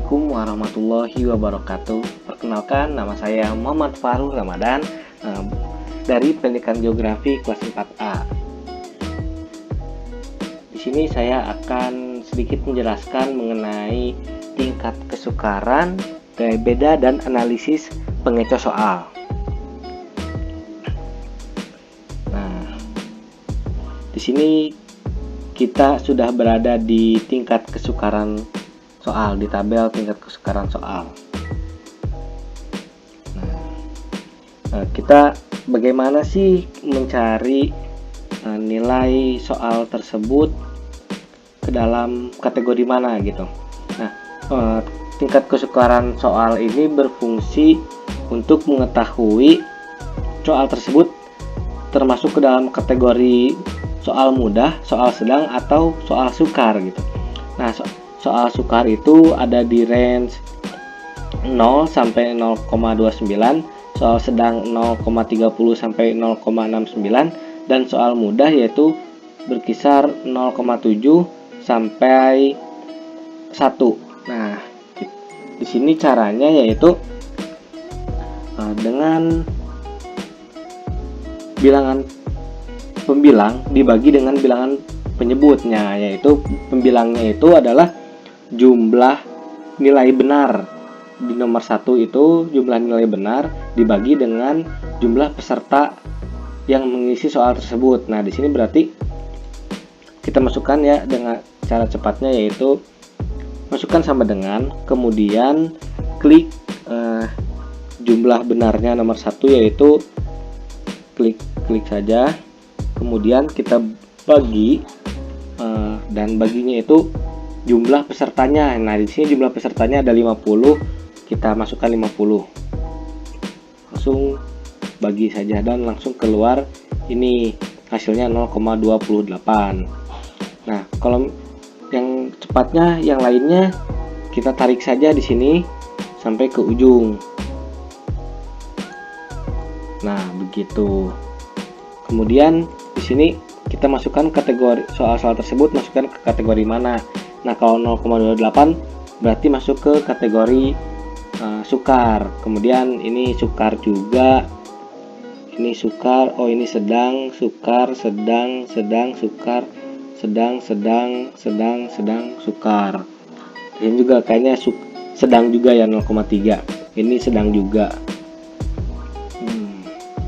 Assalamualaikum warahmatullahi wabarakatuh. Perkenalkan, nama saya Muhammad Farul Ramadan dari Pendidikan Geografi kelas 4A. Di sini saya akan sedikit menjelaskan mengenai tingkat kesukaran, gaya beda, dan analisis pengecoh soal. Nah, di sini kita sudah berada di tingkat kesukaran soal, di tabel tingkat kesukaran soal. Kita bagaimana sih mencari nilai soal tersebut ke dalam kategori mana gitu. Nah, tingkat kesukaran soal ini berfungsi untuk mengetahui soal tersebut termasuk ke dalam kategori soal mudah, soal sedang, atau soal sukar gitu. Nah, soal sukar itu ada di range 0 sampai 0,29, soal sedang 0,30 sampai 0,69, dan soal mudah yaitu berkisar 0,7 sampai 1. Nah, di sini caranya yaitu dengan bilangan pembilang dibagi dengan bilangan penyebutnya, yaitu pembilangnya itu adalah jumlah nilai benar. Di nomor 1 itu jumlah nilai benar dibagi dengan jumlah peserta yang mengisi soal tersebut. Nah, di sini berarti kita masukkan ya dengan cara cepatnya, yaitu masukkan sama dengan, kemudian klik jumlah benarnya nomor 1, yaitu klik saja, kemudian kita bagi dan baginya itu jumlah pesertanya. Nah, di sini jumlah pesertanya ada 50, kita masukkan 50. Langsung bagi saja dan langsung keluar ini hasilnya 0,28. Nah, kalau yang cepatnya yang lainnya kita tarik saja di sini sampai ke ujung. Nah, begitu. Kemudian di sini kita masukkan kategori soal-soal tersebut, masukkan ke kategori mana. Nah, kalau 0,28 berarti masuk ke kategori sukar. Kemudian ini sukar juga. Ini sukar. Oh, ini sedang, sukar, sedang, sukar, sedang, sukar. Ini juga kayaknya sedang juga ya, 0,3. Ini sedang juga.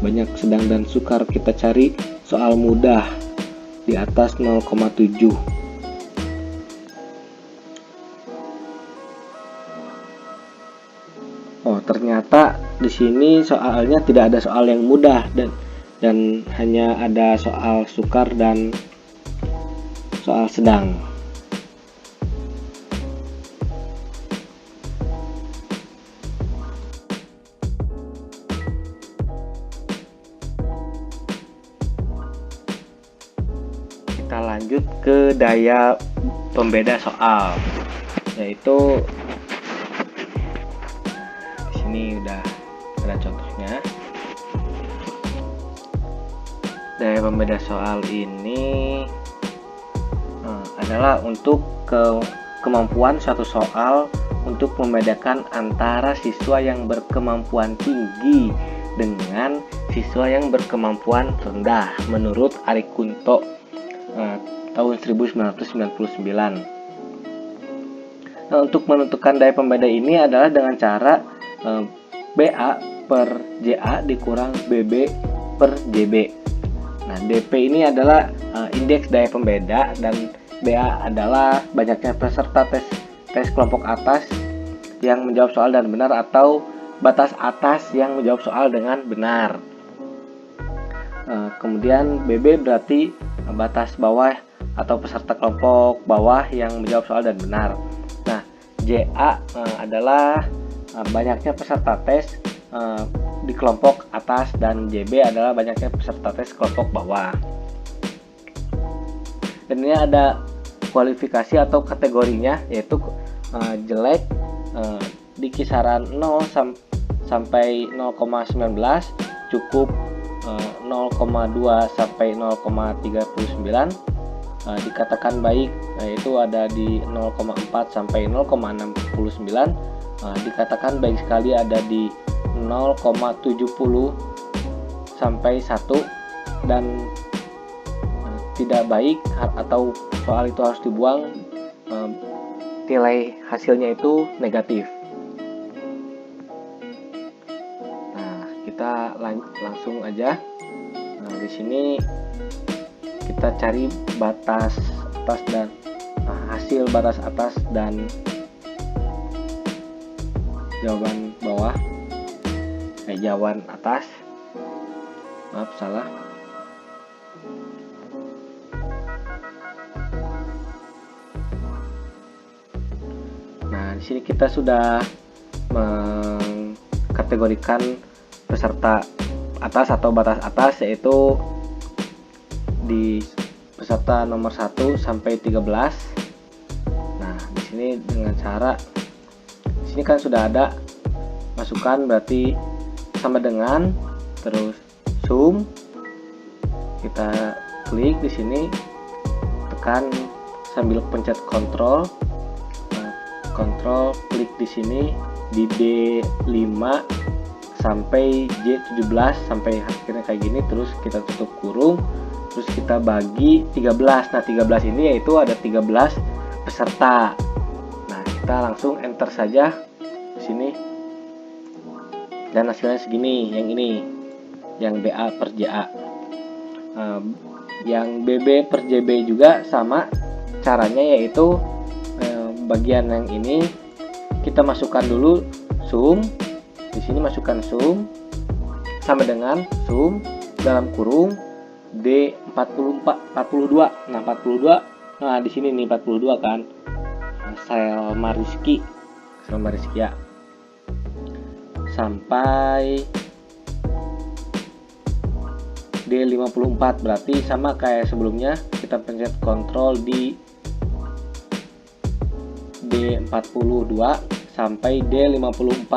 Banyak sedang dan sukar. Kita cari soal mudah di atas 0,7. Oh, ternyata di sini soalnya tidak ada soal yang mudah dan hanya ada soal sukar dan soal sedang. Kita lanjut ke daya pembeda soal, yaitu ini udah ada contohnya. Daya pembeda soal ini adalah untuk kemampuan suatu soal untuk membedakan antara siswa yang berkemampuan tinggi dengan siswa yang berkemampuan rendah menurut Ari Kunto tahun 1999. Nah, untuk menentukan daya pembeda ini adalah dengan cara BA per JA dikurang BB per JB. Nah, DP ini adalah indeks daya pembeda dan BA adalah banyaknya peserta tes kelompok atas yang menjawab soal dan benar, atau batas atas yang menjawab soal dengan benar. Kemudian BB berarti batas bawah atau peserta kelompok bawah yang menjawab soal dan benar. Nah, JA adalah banyaknya peserta tes di kelompok atas, dan JB adalah banyaknya peserta tes kelompok bawah. Dan ini ada kualifikasi atau kategorinya, yaitu jelek di kisaran 0 sampai 0,19, cukup 0,2 sampai 0,39, dikatakan baik, yaitu ada di 0,4 sampai 0,69. Dikatakan baik sekali ada di 0,70 sampai 1, dan tidak baik atau soal itu harus dibuang, nilai hasilnya itu negatif. Nah, kita langsung aja. Di sini kita cari batas atas dan hasil batas atas dan jawaban bawah, jawaban atas. Maaf, salah. Nah, di sini kita sudah mengkategorikan peserta atas atau batas atas, yaitu di peserta nomor 1 sampai 13. Nah, di sini dengan cara di sini kan sudah ada masukan, berarti sama dengan, terus sum, kita klik di sini, tekan sambil pencet kontrol, klik di sini di D5 sampai J17 sampai akhirnya kayak gini, terus kita tutup kurung, terus kita bagi 13. Nah, 13 ini yaitu ada 13 peserta. Nah, kita langsung enter saja di sini. Dan hasilnya segini, yang ini, yang BA per JA. Yang BB per JB juga sama caranya, yaitu bagian yang ini kita masukkan dulu sum. Di sini masukkan sum sama dengan sum dalam kurung D42. Nah, 42. Nah, di sini nih 42 kan. Selma Rizky ya. Sampai D54, berarti sama kayak sebelumnya, kita pencet kontrol di D42 sampai D54.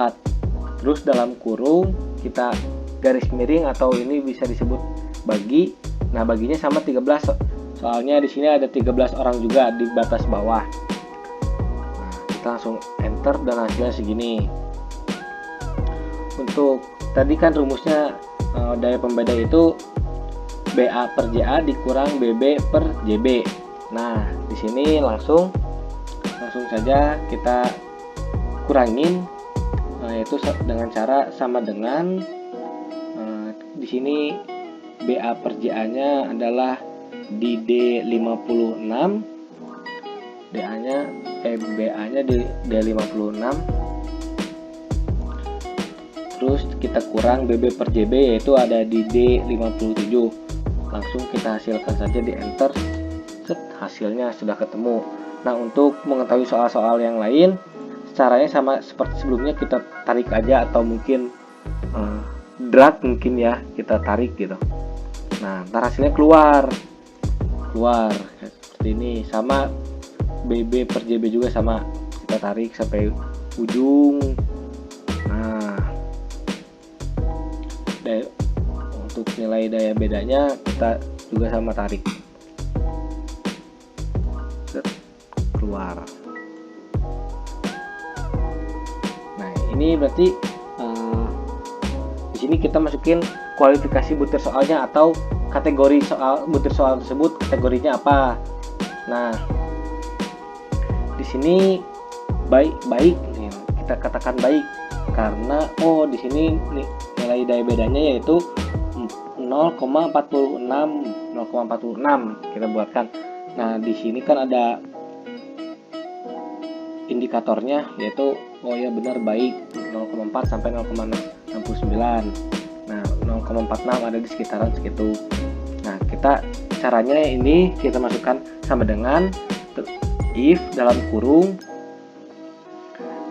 Terus dalam kurung kita garis miring, atau ini bisa disebut bagi. Nah, baginya sama 13, soalnya di sini ada 13 orang juga di batas bawah. Nah, kita langsung enter dan hasilnya segini. Untuk tadi kan rumusnya daya pembeda itu BA per JA dikurang BB per JB. Nah, di sini langsung saja kita kurangin, yaitu dengan cara sama dengan, di sini BA per JA nya adalah di D56, BA nya di D56, terus kita kurang BB per JB yaitu ada di D57. Langsung kita hasilkan saja di enter. Hasilnya sudah ketemu. Nah, untuk mengetahui soal-soal yang lain, caranya sama seperti sebelumnya, kita tarik aja, atau mungkin drag mungkin ya, kita tarik gitu. Nah, ntar hasilnya keluar seperti ini. Sama BB per JB juga sama, kita tarik sampai ujung. Nah, untuk nilai daya bedanya kita juga sama tarik, keluar. Nah, ini berarti di sini kita masukin kualifikasi butir soalnya, atau kategori soal butir soal tersebut, kategorinya apa. Nah, di sini baik kita katakan baik karena di sini nilai daya bedanya yaitu 0,46 kita buatkan. Nah, di sini kan ada indikatornya, yaitu benar baik 0,4 sampai 0,69. Nah, 0,46 ada di sekitaran segitu. Nah, kita caranya ini kita masukkan sama dengan if dalam kurung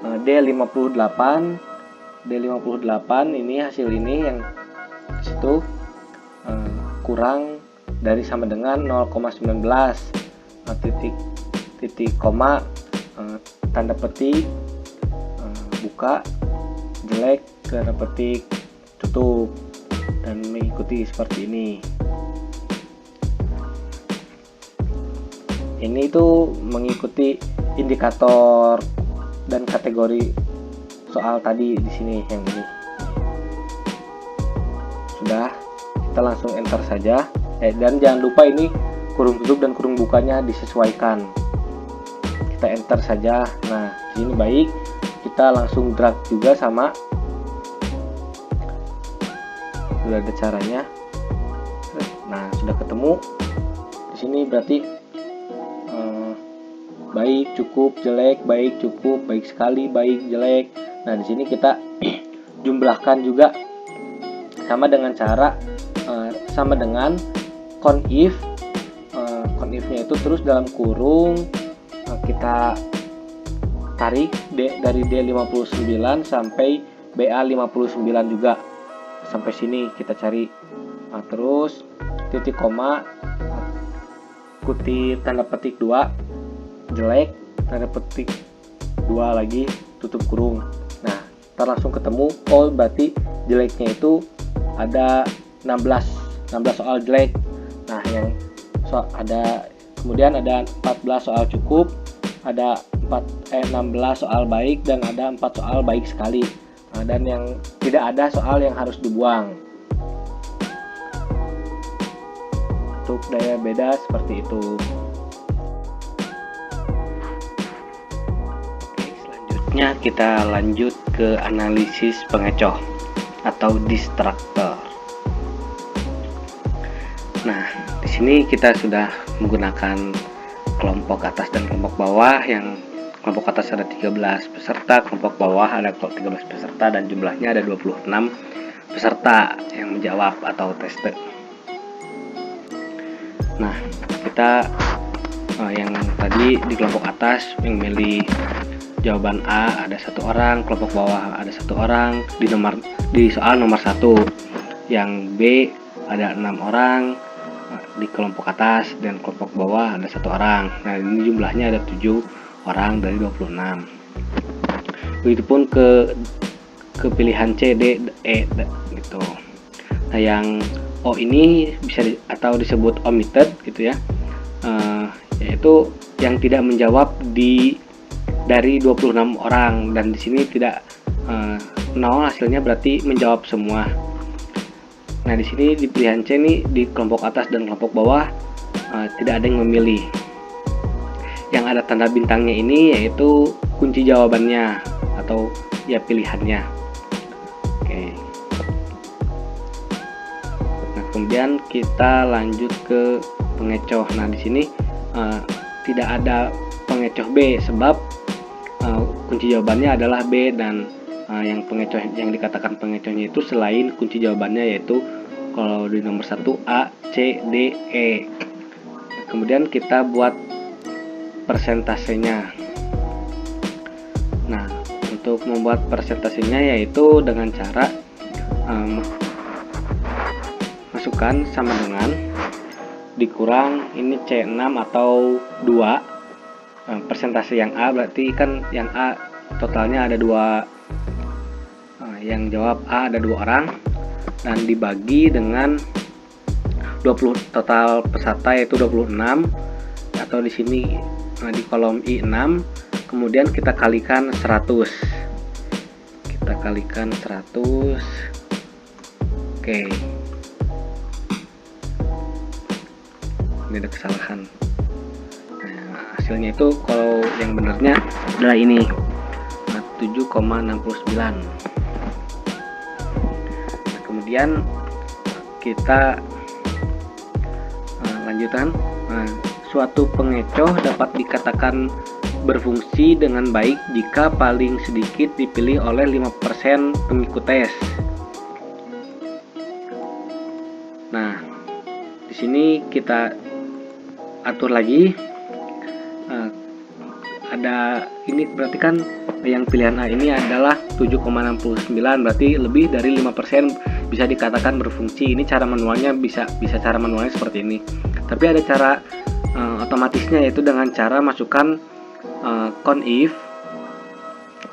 D58 ini hasil ini yang disitu kurang dari sama dengan 0,19 titik koma tanda petik buka jelek tanda petik tutup, dan mengikuti seperti ini. ini itu mengikuti indikator dan kategori soal tadi di sini yang ini. Sudah, kita langsung enter saja. Dan jangan lupa ini kurung tutup dan kurung bukanya disesuaikan. Kita enter saja. Nah, di sini baik. Kita langsung drag juga sama. Sudah ada caranya. Nah, sudah ketemu. Di sini berarti baik, cukup, jelek, baik, cukup, baik sekali, baik, jelek. Nah, di sini kita jumlahkan juga sama dengan cara sama dengan conif. Conifnya itu terus dalam kurung kita tarik dari D59 sampai BA59 juga. Sampai sini kita cari. Nah, terus titik koma, ikuti tanda petik 2, jelek, tanda petik 2 lagi, tutup kurung. Nah, ntar langsung ketemu. Oh, berarti jeleknya itu ada 16 soal jelek. Nah, yang kemudian ada 14 soal cukup, ada 16 soal baik, dan ada 4 soal baik sekali. Nah, dan yang tidak ada soal yang harus dibuang. Untuk daya beda seperti itu. Kita lanjut ke analisis pengecoh atau distractor. Nah, di sini kita sudah menggunakan kelompok atas dan kelompok bawah. Yang kelompok atas ada 13 peserta, kelompok bawah ada 13 peserta, dan jumlahnya ada 26 peserta yang menjawab atau teste. Nah, kita yang tadi di kelompok atas yang milih jawaban A ada 1 orang, kelompok bawah ada 1 orang di soal nomor 1. Yang B ada 6 orang di kelompok atas, dan kelompok bawah ada 1 orang. Nah, ini jumlahnya ada 7 orang dari 26. Begitupun ke pilihan C, D, E gitu. Nah, yang O ini bisa atau disebut omitted gitu ya, yaitu yang tidak menjawab dari 26 orang, dan di sini tidak 0 hasilnya, berarti menjawab semua. Nah, di sini di pilihan C nih, di kelompok atas dan kelompok bawah tidak ada yang memilih. Yang ada tanda bintangnya ini yaitu kunci jawabannya atau ya pilihannya. Oke. Nah, kemudian kita lanjut ke pengecoh. Nah, di sini tidak ada pengecoh B sebab kunci jawabannya adalah B, dan yang pengecoh yang dikatakan pengecohnya itu selain kunci jawabannya yaitu kalau di nomor 1 A, C, D, E. Kemudian kita buat persentasenya. Nah, untuk membuat persentasenya yaitu dengan cara masukkan sama dengan dikurang ini C6 atau 2. Persentase yang A berarti kan yang A totalnya ada 2, yang jawab A ada 2 orang, dan dibagi dengan 20 total peserta yaitu 26, atau di sini di kolom I6, kemudian kita kalikan 100. Kita kalikan 100. Oke. Ini ada kesalahan. Hasilnya itu kalau yang benarnya adalah ini 7,69. Nah, kemudian kita lanjutan. Suatu pengecoh dapat dikatakan berfungsi dengan baik jika paling sedikit dipilih oleh 5% pengikut tes. Nah, di sini kita atur lagi. Ada ini berarti kan yang pilihan A ini adalah 7,69, berarti lebih dari 5% bisa dikatakan berfungsi. Ini cara manualnya bisa cara manualnya seperti ini. Tapi ada cara otomatisnya, yaitu dengan cara masukkan conif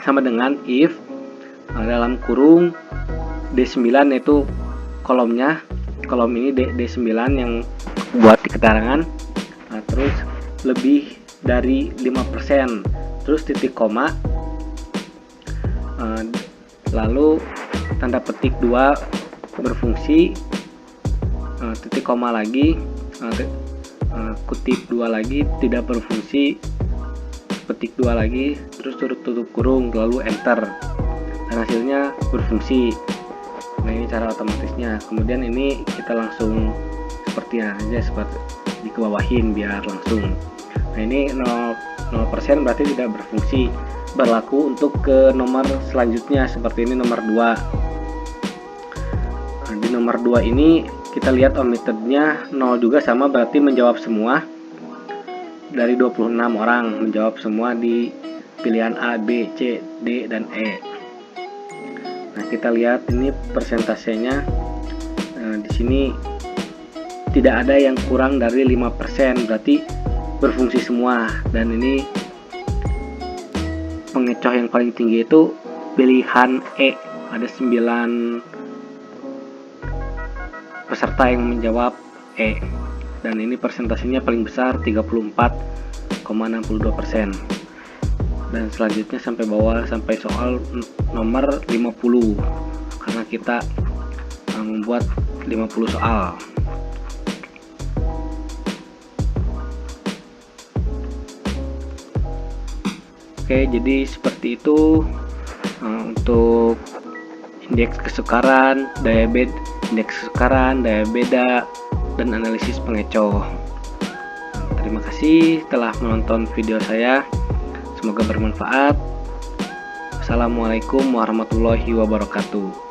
sama dengan if dalam kurung D9, yaitu kolom ini D9 yang buat di keterangan. Nah, terus lebih dari 5%, terus titik koma, lalu tanda petik 2 berfungsi, titik koma lagi, kutip 2 lagi tidak berfungsi, petik 2 lagi, terus tutup kurung, lalu enter, dan hasilnya berfungsi. Nah, ini cara otomatisnya. Kemudian ini kita langsung seperti aja, seperti dikebawahin biar langsung. Nah, ini 0% berarti tidak berfungsi. Berlaku untuk ke nomor selanjutnya, seperti ini nomor 2. Nah, di nomor 2 ini kita lihat omittednya 0 juga, sama berarti menjawab semua. Dari 26 orang menjawab semua di pilihan A, B, C, D, dan E. Nah, kita lihat ini persentasenya. Di sini tidak ada yang kurang dari 5%, berarti berfungsi semua. Dan ini pengecoh yang paling tinggi itu pilihan E, ada 9 peserta yang menjawab E, dan ini persentasenya paling besar 34,62%. Dan selanjutnya sampai bawah, sampai soal nomor 50, karena kita membuat 50 soal. Oke, jadi seperti itu untuk indeks kesukaran, daya beda, dan analisis pengecoh. Terima kasih telah menonton video saya. Semoga bermanfaat. Assalamualaikum warahmatullahi wabarakatuh.